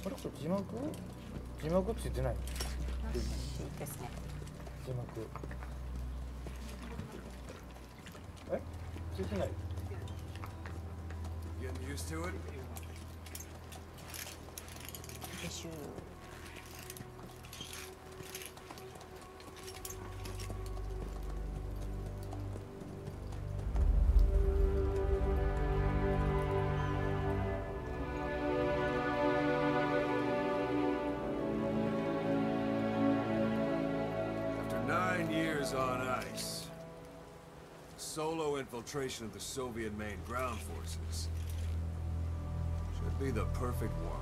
あれこれ字幕？字幕ついてない。ですね。字幕。え？ついてない。Getting used to it? でしゅ。On ice. Solo infiltration of the Soviet main ground forces. Should be the perfect one.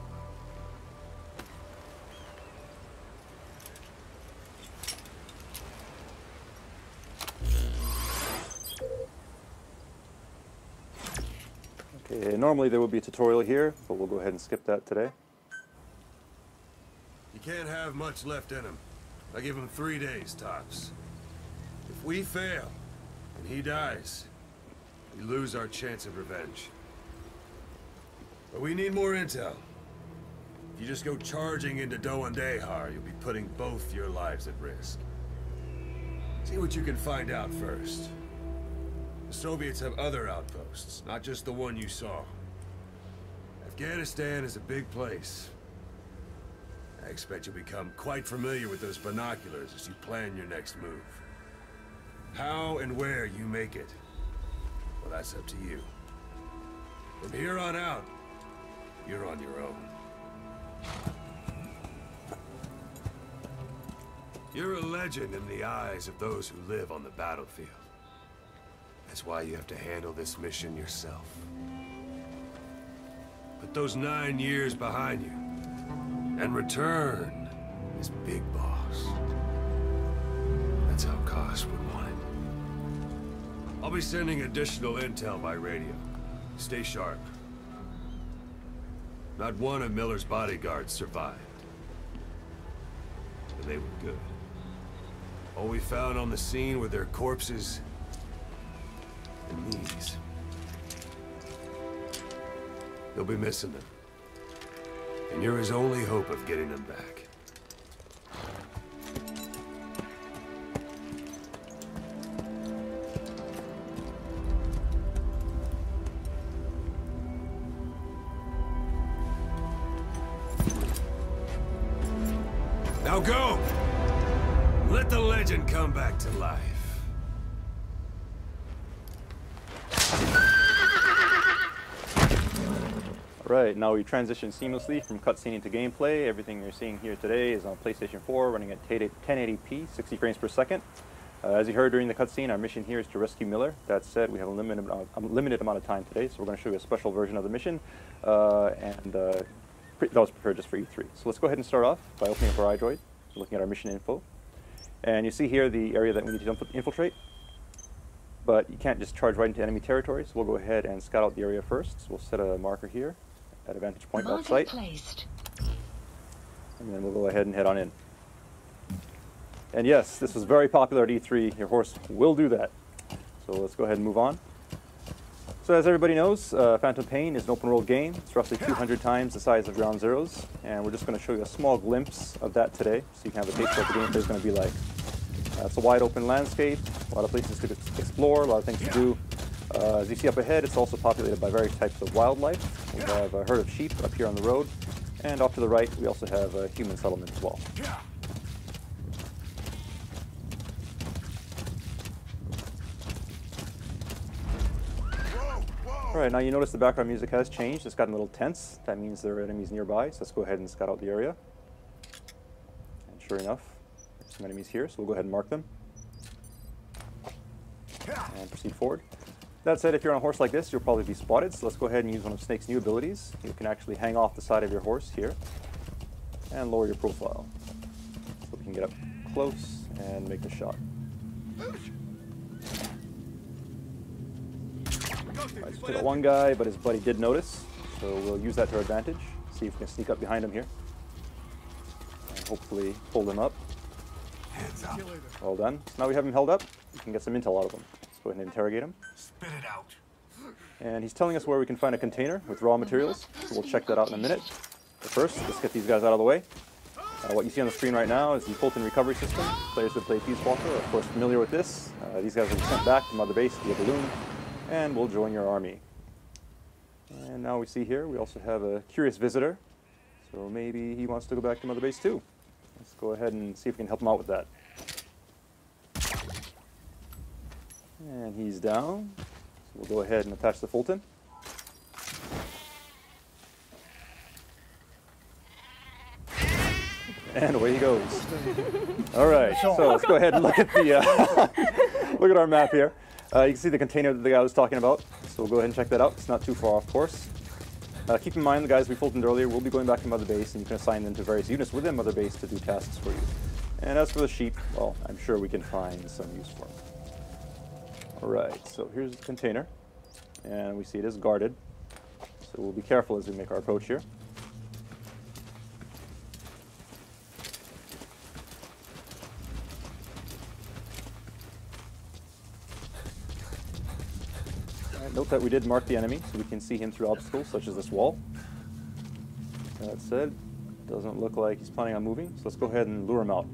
Okay, normally there would be a tutorial here, but we'll go ahead and skip that today. You can't have much left in him. I give him 3 days tops. If we fail, and he dies, we lose our chance of revenge. But we need more intel. If you just go charging into Dehar, you'll be putting both your lives at risk. See what you can find out first. The Soviets have other outposts, not just the one you saw. Afghanistan is a big place. I expect you'll become quite familiar with those binoculars as you plan your next move. How and where you make it, well, that's up to you. From here on out, you're on your own. You're a legend in the eyes of those who live on the battlefield. That's why you have to handle this mission yourself. Put those 9 years behind you, and return as Big Boss. That's how Koss would want it. I'll be sending additional intel by radio. Stay sharp. Not one of Miller's bodyguards survived. And they were good. All we found on the scene were their corpses and knees. You'll be missing them. And you're his only hope of getting them back. Now go! Let the legend come back to life. Alright, now we transition seamlessly from cutscene into gameplay. Everything you're seeing here today is on PlayStation 4, running at 1080p, 60 frames per second. As you heard during the cutscene, our mission here is to rescue Miller. That said, we have a limited amount of time today, so we're going to show you a special version of the mission, that was prepared just for E3. So let's go ahead and start off by opening up our iDroid, looking at our mission info. And you see here the area that we need to infiltrate, but you can't just charge right into enemy territory, so we'll go ahead and scout out the area first. So we'll set a marker here at a vantage point off site, and then we'll go ahead and head on in. And yes, this was very popular at E3. Your horse will do that. So let's go ahead and move on. So as everybody knows, Phantom Pain is an open world game. It's roughly 200 times the size of Ground Zeroes, and we're just going to show you a small glimpse of that today, so you can have a taste of what the gameplay is going to be like. It's a wide open landscape, a lot of places to explore, a lot of things to do. As you see up ahead, it's also populated by various types of wildlife. We have a herd of sheep up here on the road, and off to the right we also have a human settlement as well. Alright, now you notice the background music has changed. It's gotten a little tense. That means there are enemies nearby, so let's go ahead and scout out the area. And sure enough, there's some enemies here, so we'll go ahead and mark them. And proceed forward. That said, if you're on a horse like this, you'll probably be spotted, so let's go ahead and use one of Snake's new abilities. You can actually hang off the side of your horse here and lower your profile, so we can get up close and make the shot. Right, so we got one guy, but his buddy did notice, so we'll use that to our advantage. See if we can sneak up behind him here, and hopefully hold him up. Hands up. Well done. So now we have him held up, we can get some intel out of him. Let's go ahead and interrogate him. Spit it out. And he's telling us where we can find a container with raw materials, so we'll check that out in a minute. But first, let's get these guys out of the way. What you see on the screen right now is the Fulton recovery system. Players who play Peace Walker are, of course, familiar with this. These guys will be sent back to Mother Base via balloon, and will join your army. And now we see here, we also have a curious visitor. So maybe he wants to go back to Mother Base too. Let's go ahead and see if we can help him out with that. And he's down. So we'll go ahead and attach the Fulton. And away he goes. All right, so let's go ahead and look at the look at our map here. You can see the container that the guy was talking about. So we'll go ahead and check that out. It's not too far off course. Keep in mind the guys we Fultoned earlier will be going back to Mother Base, and you can assign them to various units within Mother Base to do tasks for you. And as for the sheep, well, I'm sure we can find some use for them. All right, so here's the container, and we see it is guarded. So we'll be careful as we make our approach here. Note that we did mark the enemy, so we can see him through obstacles such as this wall. That said, doesn't look like he's planning on moving, so let's go ahead and lure him out.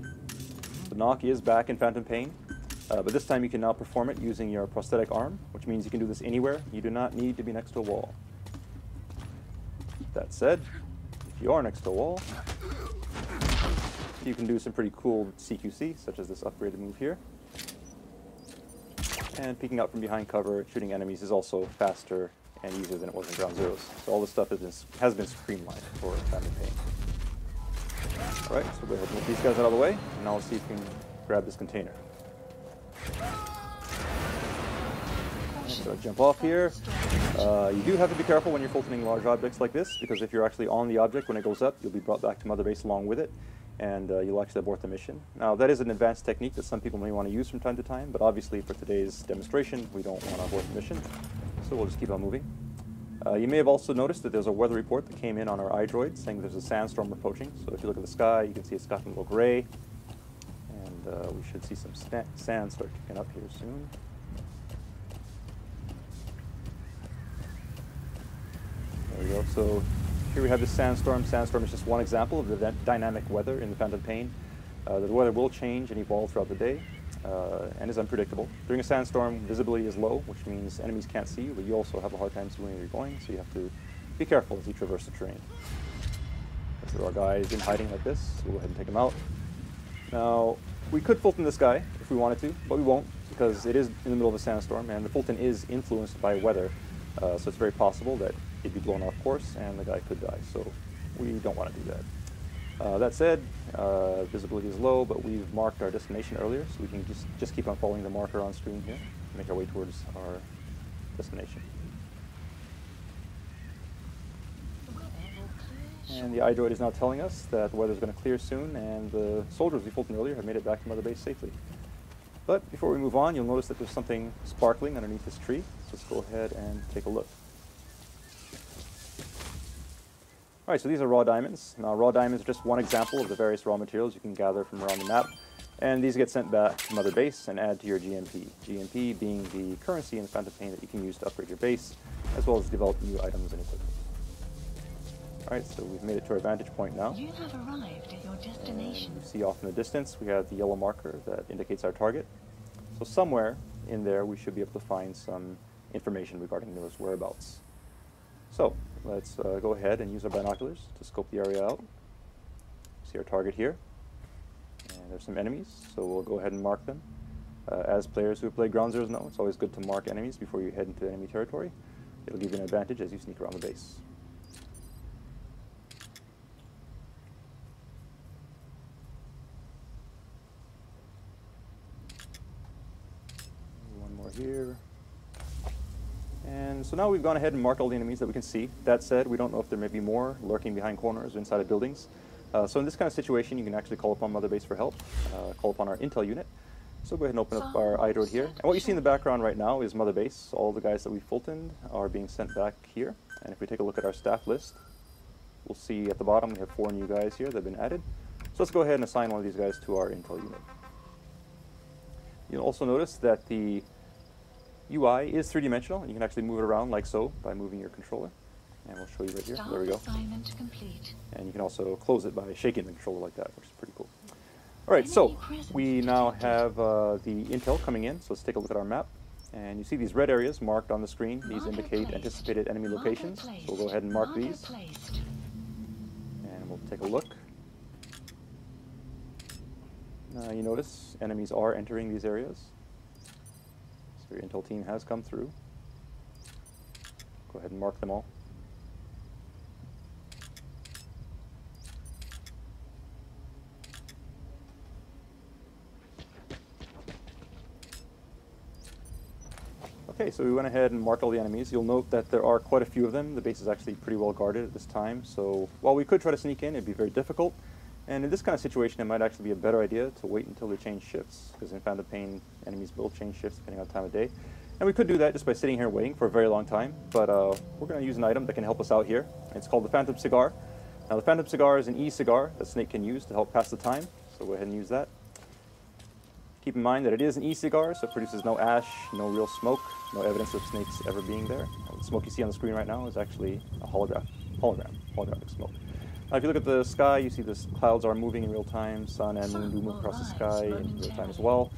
The knock is back in Phantom Pain, but this time you can now perform it using your prosthetic arm, which means you can do this anywhere. You do not need to be next to a wall. That said, if you are next to a wall, you can do some pretty cool CQC, such as this upgraded move here. And peeking out from behind cover, shooting enemies is also faster and easier than it was in Ground Zeroes. So all this stuff has been streamlined for Phantom Pain. Alright, so we'll go ahead and move these guys out of the way, and now let's see if we can grab this container. So jump off here. You do have to be careful when you're Fultoning large objects like this, because if you're actually on the object when it goes up, you'll be brought back to Mother Base along with it, and you'll actually abort the mission. Now, that is an advanced technique that some people may want to use from time to time, but obviously for today's demonstration, we don't want to abort the mission, so we'll just keep on moving. You may have also noticed that there's a weather report that came in on our iDroid saying there's a sandstorm approaching. So if you look at the sky, you can see it's gotten a little gray, and we should see some sand start kicking up here soon. There we go. So here we have this sandstorm. Sandstorm is just one example of the dynamic weather in the Phantom Pain. The weather will change and evolve throughout the day, and is unpredictable. During a sandstorm, visibility is low, which means enemies can't see you, but you also have a hard time seeing where you're going, so you have to be careful as you traverse the terrain. So there are guys in hiding like this, so we'll go ahead and take them out. Now, we could Fulton this guy if we wanted to, but we won't, because it is in the middle of a sandstorm, and the Fulton is influenced by weather, so it's very possible that he'd be blown off course, and the guy could die, so we don't want to do that. That said, visibility is low, but we've marked our destination earlier, so we can just keep on following the marker on screen here, make our way towards our destination. And the iDroid is now telling us that the weather is going to clear soon, and the soldiers we Fulton earlier have made it back to Mother Base safely. But before we move on, you'll notice that there's something sparkling underneath this tree, so let's go ahead and take a look. Alright, so these are raw diamonds. Now, raw diamonds are just one example of the various raw materials you can gather from around the map, and these get sent back to Mother Base and add to your GMP. GMP being the currency in the Phantom Pain that you can use to upgrade your base, as well as develop new items and equipment. Alright, so we've made it to our vantage point now. You have arrived at your destination. And you see off in the distance we have the yellow marker that indicates our target. So somewhere in there we should be able to find some information regarding those whereabouts. So let's go ahead and use our binoculars to scope the area out. See our target here, and there's some enemies, so we'll go ahead and mark them. As players who have played Ground Zeroes know, it's always good to mark enemies before you head into enemy territory. It'll give you an advantage as you sneak around the base. One more here. And so now we've gone ahead and marked all the enemies that we can see. That said, we don't know if there may be more lurking behind corners or inside of buildings. So in this kind of situation, you can actually call upon Mother Base for help, call upon our intel unit. So go ahead and open up our iDroid here. And what you see in the background right now is Mother Base. All the guys that we Fultoned are being sent back here. And if we take a look at our staff list, we'll see at the bottom we have 4 new guys here that have been added. So let's go ahead and assign one of these guys to our intel unit. You'll also notice that the UI is 3-dimensional, and you can actually move it around like so by moving your controller. And we'll show you right here. Staff There we go. assignment complete. And you can also close it by shaking the controller like that, which is pretty cool. All right, so we now have the intel coming in. So let's take a look at our map. And you see these red areas marked on the screen. These indicate anticipated enemy locations. So we'll go ahead and mark these. And we'll take a look. You notice enemies are entering these areas. So your intel team has come through. Go ahead and mark them all. Okay, so we went ahead and marked all the enemies. You'll note that there are quite a few of them. The base is actually pretty well guarded at this time, so while we could try to sneak in, it'd be very difficult. And in this kind of situation, it might actually be a better idea to wait until they change shifts, because in Phantom Pain, enemies will change shifts depending on the time of day. And we could do that just by sitting here waiting for a very long time, but we're going to use an item that can help us out here. It's called the Phantom Cigar. Now the Phantom Cigar is an e-cigar that Snake can use to help pass the time, so go ahead and use that. Keep in mind that it is an e-cigar, so it produces no ash, no real smoke, no evidence of snakes ever being there. The smoke you see on the screen right now is actually a holographic smoke. Now if you look at the sky, you see the clouds are moving in real time, sun and moon do move across the sky in real time as well,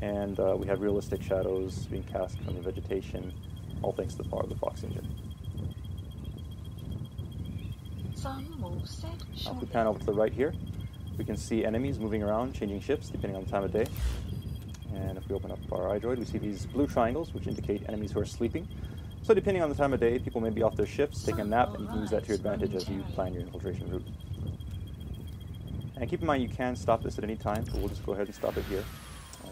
and we have realistic shadows being cast from the vegetation, all thanks to the power of the Fox engine. Now if we pan over to the right here, we can see enemies moving around, changing ships depending on the time of day. And if we open up our iDroid, we see these blue triangles, which indicate enemies who are sleeping. So depending on the time of day, people may be off their ships, taking a nap, and you can use that to your advantage as you plan your infiltration route. And keep in mind you can stop this at any time, but we'll just go ahead and stop it here.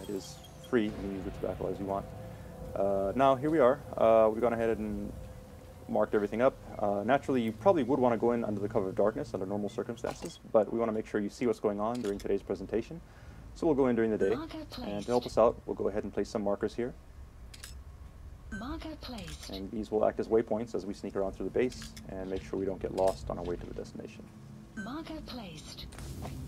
It is free, you can use the tobacco as you want. Now here we are. We've gone ahead and marked everything up. Naturally, you probably would want to go in under the cover of darkness under normal circumstances, but we want to make sure you see what's going on during today's presentation. So we'll go in during the day, and to help us out, we'll go ahead and place some markers here. And these will act as waypoints as we sneak around through the base and make sure we don't get lost on our way to the destination.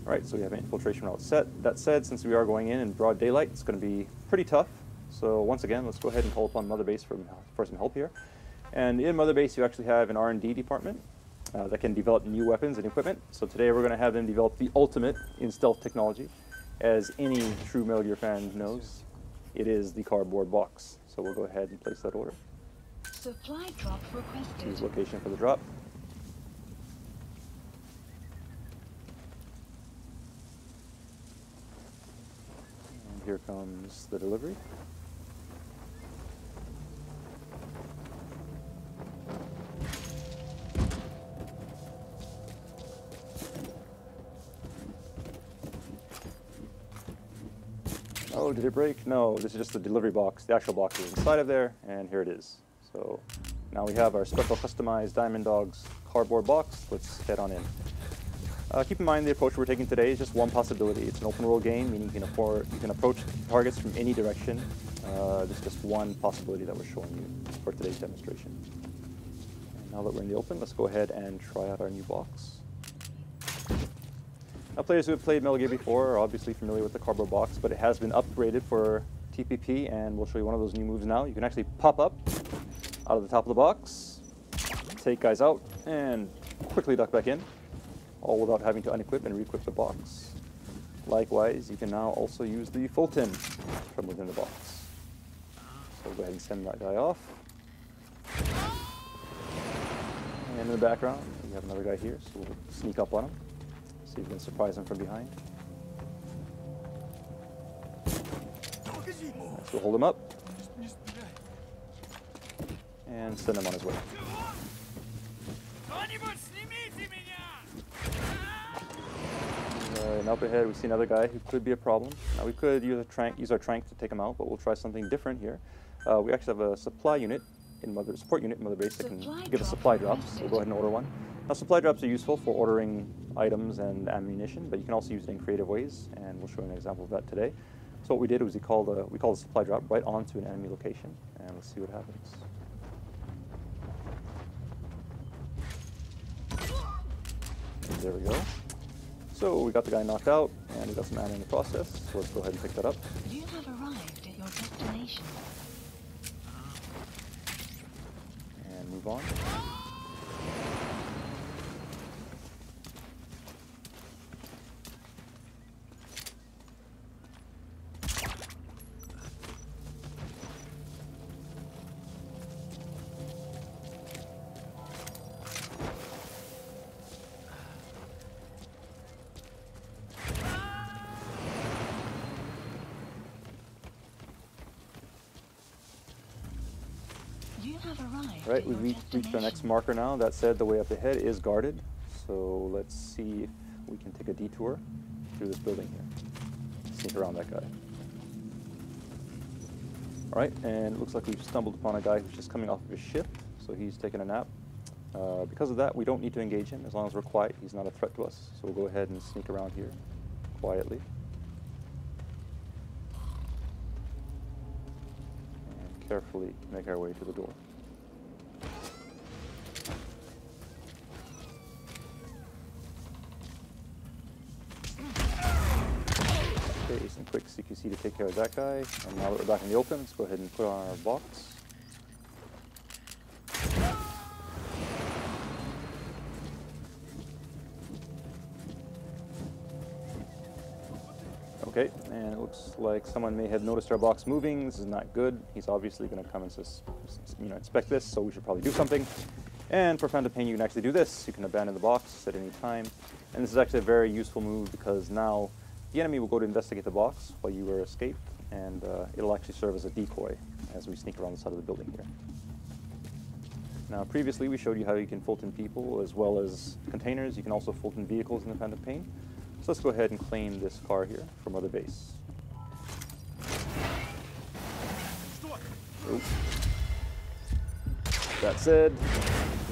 Alright, so we have an infiltration route set. That said, since we are going in broad daylight, it's going to be pretty tough. So once again, let's go ahead and call upon Mother Base for some help here. And in Mother Base, you actually have an R&D department that can develop new weapons and equipment. So today we're going to have them develop the ultimate in stealth technology. As any true Metal Gear fan knows, it is the cardboard box. So we'll go ahead and place that order. Supply drop requested. Choose location for the drop. And here comes the delivery. Oh, did it break? No, this is just the delivery box. The actual box is inside of there, and here it is. So now we have our special customized Diamond Dogs cardboard box. Let's head on in. Keep in mind the approach we're taking today is just one possibility. It's an open world game, meaning you can approach targets from any direction. This is just one possibility that we're showing you for today's demonstration. And now that we're in the open, let's go ahead and try out our new box. Now, players who have played Metal Gear before are obviously familiar with the cardboard box, but it has been upgraded for TPP, and we'll show you one of those new moves now. You can actually pop up out of the top of the box, take guys out, and quickly duck back in, all without having to unequip and re-equip the box. Likewise, you can now also use the Fulton from within the box. So we'll go ahead and send that guy off. And in the background, we have another guy here, so we'll sneak up on him. See if we can surprise him from behind. So we'll hold him up and send him on his way. And up ahead we see another guy who could be a problem. Now we could use our trank to take him out, but we'll try something different here. We actually have a support unit in Mother Base that can give us supply drops. So we'll go ahead and order one. Now, supply drops are useful for ordering items and ammunition, but you can also use it in creative ways, and we'll show you an example of that today. So what we did was we called the supply drop right onto an enemy location, and let's see what happens. And there we go. So we got the guy knocked out, and we got some ammo in the process, so let's go ahead and pick that up. You have arrived at your destination. And move on. You have arrived Right, at your we've reached our next destination. marker now. That said, the way up ahead is guarded. So let's see if we can take a detour through this building here. Sneak around that guy. Alright, and it looks like we've stumbled upon a guy who's just coming off of his shift. So he's taking a nap. Because of that, we don't need to engage him. As long as we're quiet, he's not a threat to us. So we'll go ahead and sneak around here quietly. And carefully make our way to the door. Okay, some quick CQC to take care of that guy. And now that we're back in the open, let's go ahead and put on our box. Okay, and it looks like someone may have noticed our box moving. This is not good. He's obviously going to come and inspect this, so we should probably do something. And for Phantom Pain, you can actually do this. You can abandon the box at any time. And this is actually a very useful move because now the enemy will go to investigate the box while you are escaped, and it'll actually serve as a decoy as we sneak around the side of the building here. Now, previously we showed you how you can Fulton people as well as containers. You can also Fulton vehicles in the Phantom Pain. So let's go ahead and claim this car here from Mother Base. Oh. That said,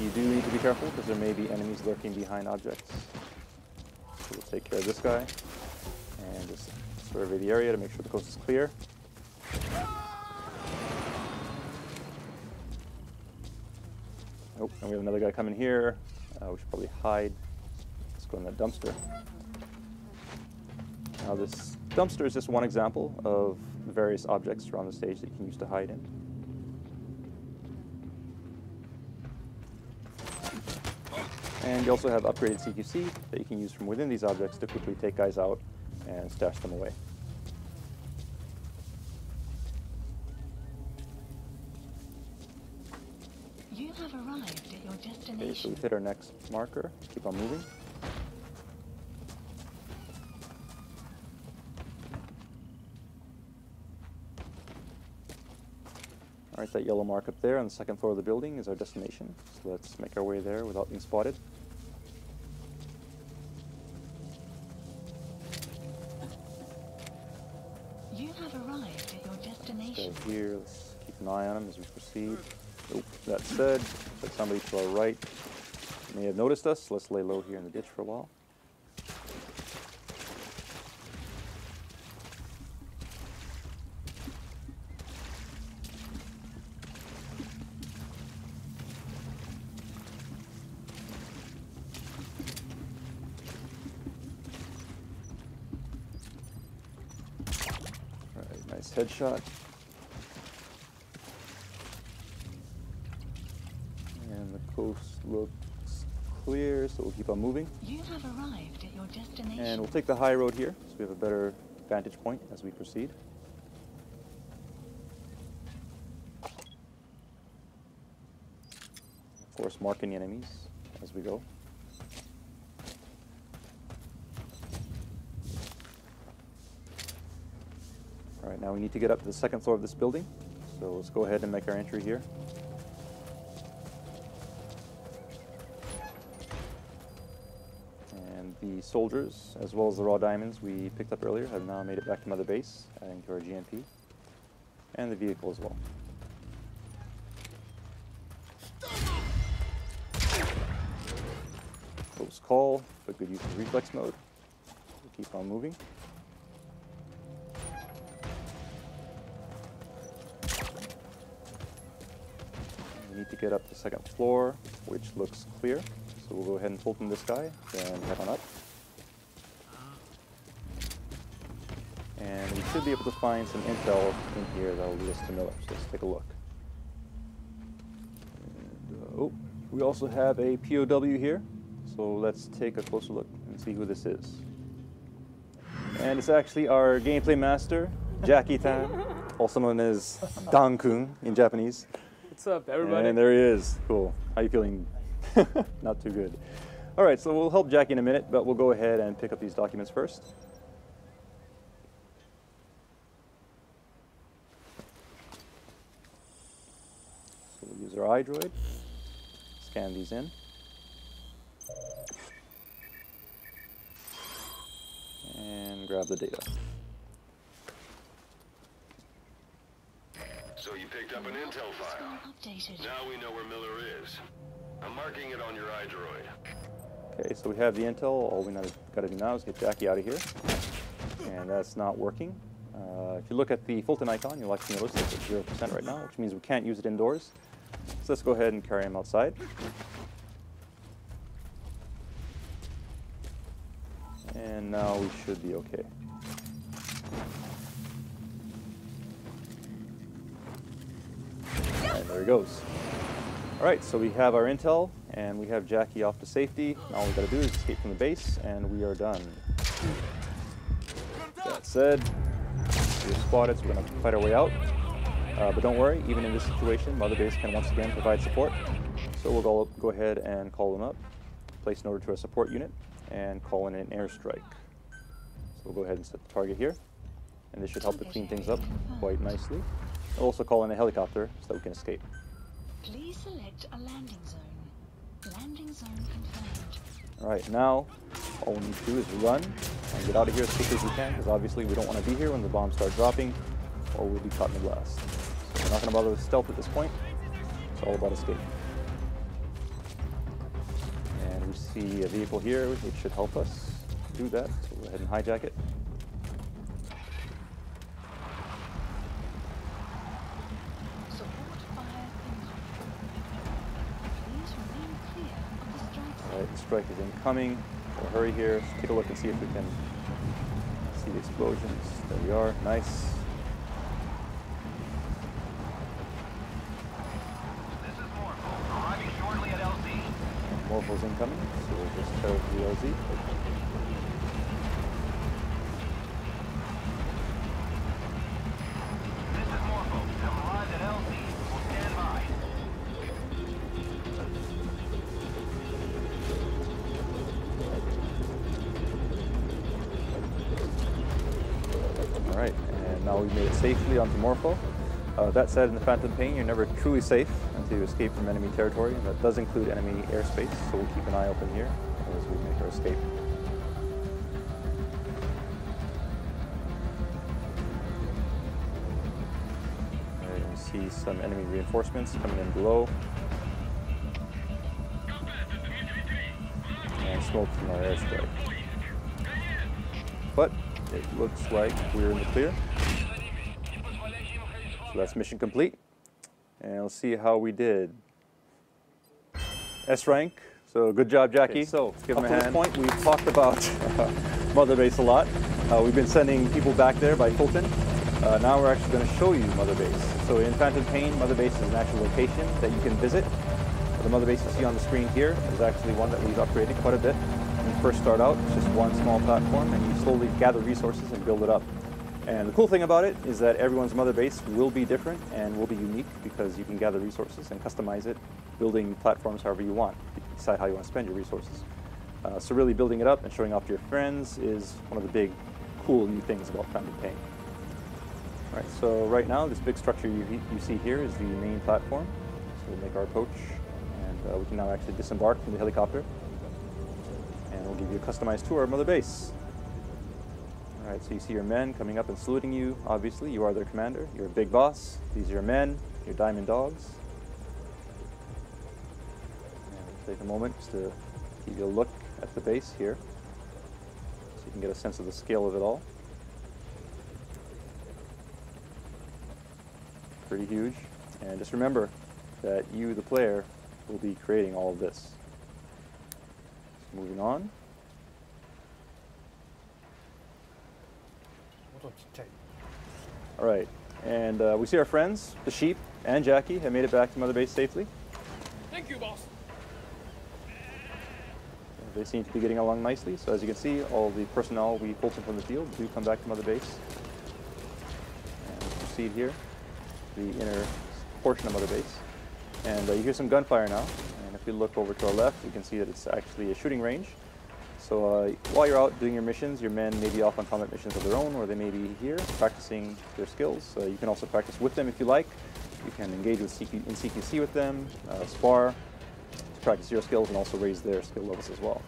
you do need to be careful because there may be enemies lurking behind objects. So we'll take care of this guy and just survey the area to make sure the coast is clear. Oh, and we have another guy coming here. We should probably hide. Let's go in that dumpster. Now this dumpster is just one example of the various objects around the stage that you can use to hide in. And you also have upgraded CQC that you can use from within these objects to quickly take guys out and stash them away. You have arrived at your Okay, so destination. we've hit our next marker. Keep on moving. Alright, that yellow mark up there on the second floor of the building is our destination. So let's make our way there without being spotted. You have arrived at your destination. So here, let's keep an eye on him as we proceed. Oh, that said, looks like somebody to our right may have noticed us. Let's lay low here in the ditch for a while. Alright, nice headshot. And the coast looks clear, so we'll keep on moving. You have arrived at your destination. And we'll take the high road here, so we have a better vantage point as we proceed. Of course, marking the enemies as we go. Alright, now we need to get up to the second floor of this building, so let's go ahead and make our entry here. And the soldiers, as well as the raw diamonds we picked up earlier, have now made it back to Mother Base, adding to our GMP, and the vehicle as well. Close call, but good use of reflex mode. We'll keep on moving. We need to get up to the second floor, which looks clear. So we'll go ahead and Fulton this guy, then head on up. And we should be able to find some intel in here that will lead us to Miller. So let's take a look. And, oh, we also have a POW here. So let's take a closer look and see who this is. And it's actually our gameplay master, Jackie-tan, also known as Dan-kun in Japanese. What's up, everybody? And there he is. Cool. How you feeling? Not too good. All right, so we'll help Jackie in a minute, but we'll go ahead and pick up these documents first. So we'll use our iDroid, scan these in. And grab the data. So you picked up an intel file. Updated. Now we know where Miller is. I'm marking it on your iDroid. Okay, so we have the intel. All we got to do now is get Jackie out of here. And that's not working. If you look at the Fulton icon, you'll actually notice it's at 0% right now, which means we can't use it indoors. So let's go ahead and carry him outside. And now we should be okay. And there he goes. Alright, so we have our intel, and we have Jackie off to safety. Now all we gotta do is escape from the base, and we are done. That said, we're spotted, so we're gonna fight our way out. But don't worry, even in this situation, Mother Base can once again provide support. So we'll go ahead and call them up, place an order to a support unit, and call in an airstrike. So we'll go ahead and set the target here, and this should help to clean things up quite nicely. We'll also call in a helicopter so that we can escape. Please select a landing zone. Landing zone confirmed. Alright, now all we need to do is run and get out of here as quickly as we can, because obviously we don't want to be here when the bombs start dropping, or we'll be caught in the blast. So we're not going to bother with stealth at this point. It's all about escape. And we see a vehicle here, which should help us do that. So we'll go ahead and hijack it. Support fire incoming. Please remain clear of the strike zone. Alright, the strike is incoming. We'll hurry here. Let's take a look and see if we can see the explosions. There we are. Nice. This is Morpho, arriving shortly at LZ. Morpho's incoming, so we'll just tear the LZ. This is Morpho, have arrived at LZ. We'll stand by. Alright, and now we've made it safely onto Morpho. That said, in the Phantom Pain, you're never truly safe until you escape from enemy territory, and that does include enemy airspace, so we'll keep an eye open here as we make our escape. Alright, we see some enemy reinforcements coming in below. And smoke from our airstrike. But it looks like we're in the clear. So that's mission complete. And we'll see how we did. S rank. So good job, Jackie. Okay, so give him a hand. Up to this point, we've talked about Mother Base a lot. We've been sending people back there by Fulton. Now we're actually going to show you Mother Base. So in Phantom Pain, Mother Base is an actual location that you can visit. The Mother Base you see on the screen here is actually one that we've upgraded quite a bit. When you first start out, it's just one small platform, and you slowly gather resources and build it up. And the cool thing about it is that everyone's Mother Base will be different and will be unique, because you can gather resources and customize it, building platforms however you want. You can decide how you want to spend your resources. So really building it up and showing off to your friends is one of the big, cool new things about Phantom Pain. All right, so right now, this big structure you see here is the main platform. So we'll make our approach, and we can now actually disembark from the helicopter. And we'll give you a customized tour of Mother Base. All right, so you see your men coming up and saluting you. Obviously, you are their commander. You're a big boss. These are your men, your diamond dogs. And we'll take a moment just to give you a look at the base here, so you can get a sense of the scale of it all. Pretty huge. And just remember that you, the player, will be creating all of this. So moving on. All right, and we see our friends, the sheep and Jackie, have made it back to Mother Base safely. Thank you, boss. They seem to be getting along nicely. So as you can see, all the personnel we pulled from the field do come back to Mother Base. And we'll proceed here, the inner portion of Mother Base. And you hear some gunfire now. And if you look over to our left, you can see that it's actually a shooting range. So while you're out doing your missions, your men may be off on combat missions of their own, or they may be here practicing their skills. You can also practice with them if you like. You can engage with in CQC with them, spar, to practice your skills and also raise their skill levels as well.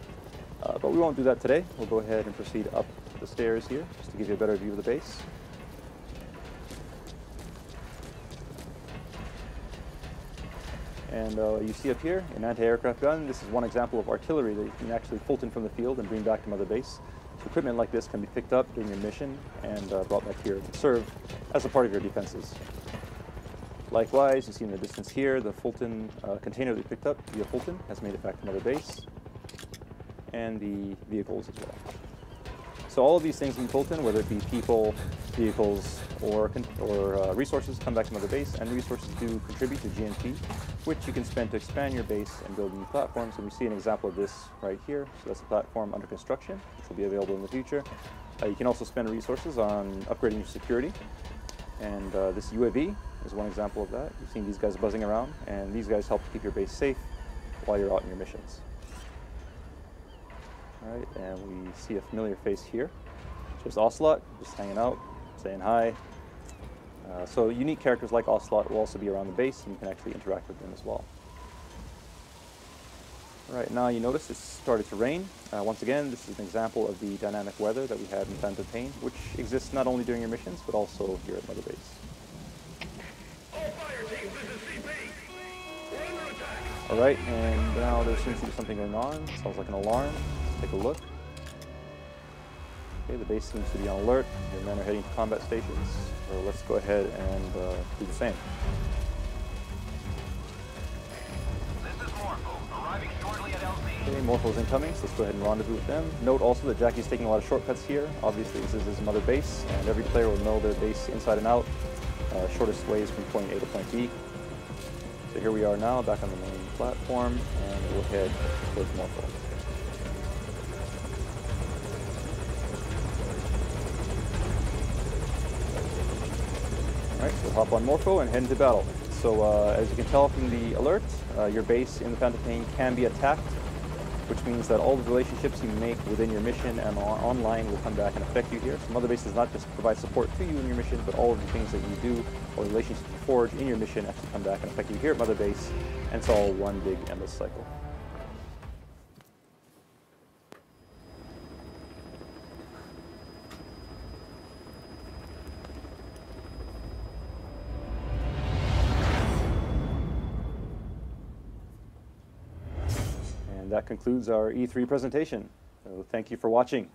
But we won't do that today. We'll go ahead and proceed up the stairs here, just to give you a better view of the base. And you see up here, an anti-aircraft gun. This is one example of artillery that you can actually Fulton from the field and bring back to Mother Base. So equipment like this can be picked up during your mission and brought back here to serve as a part of your defenses. Likewise, you see in the distance here, the Fulton container that we picked up via Fulton has made it back to Mother Base, and the vehicles as well. So all of these things in Fulton, whether it be people, vehicles, or resources, come back to Mother Base, and resources do contribute to GNP, which you can spend to expand your base and build new platforms. And we see an example of this right here. So that's a platform under construction, which will be available in the future. You can also spend resources on upgrading your security. And this UAV is one example of that. You've seen these guys buzzing around, and these guys help keep your base safe while you're out in your missions. All right, and we see a familiar face here. Just Ocelot, just hanging out, saying hi. So unique characters like Ocelot will also be around the base, and you can actually interact with them as well. All right, now you notice it's started to rain. Once again, this is an example of the dynamic weather that we have in Phantom Pain, which exists not only during your missions, but also here at Mother Base. All right, and now there seems to be something going on. Sounds like an alarm. Let's take a look. Okay, the base seems to be on alert. Your men are heading to combat stations. So let's go ahead and do the same. This is Morpho, arriving shortly at LZ. Okay, Morpho's incoming, so let's go ahead and rendezvous with them. Note also that Jackie's taking a lot of shortcuts here. Obviously, this is his Mother Base, and every player will know their base inside and out. Shortest ways from point A to point B. So here we are now, back on the main platform, and we'll head towards Morpho. Alright, so hop on Morpho and head into battle. So as you can tell from the alert, your base in the Phantom Pain can be attacked, which means that all the relationships you make within your mission and online will come back and affect you here. So Mother Base does not just provide support to you in your mission, but all of the things that you do or relationships you forge in your mission actually come back and affect you here at Mother Base, and it's all one big endless cycle. And that concludes our E3 presentation. So thank you for watching.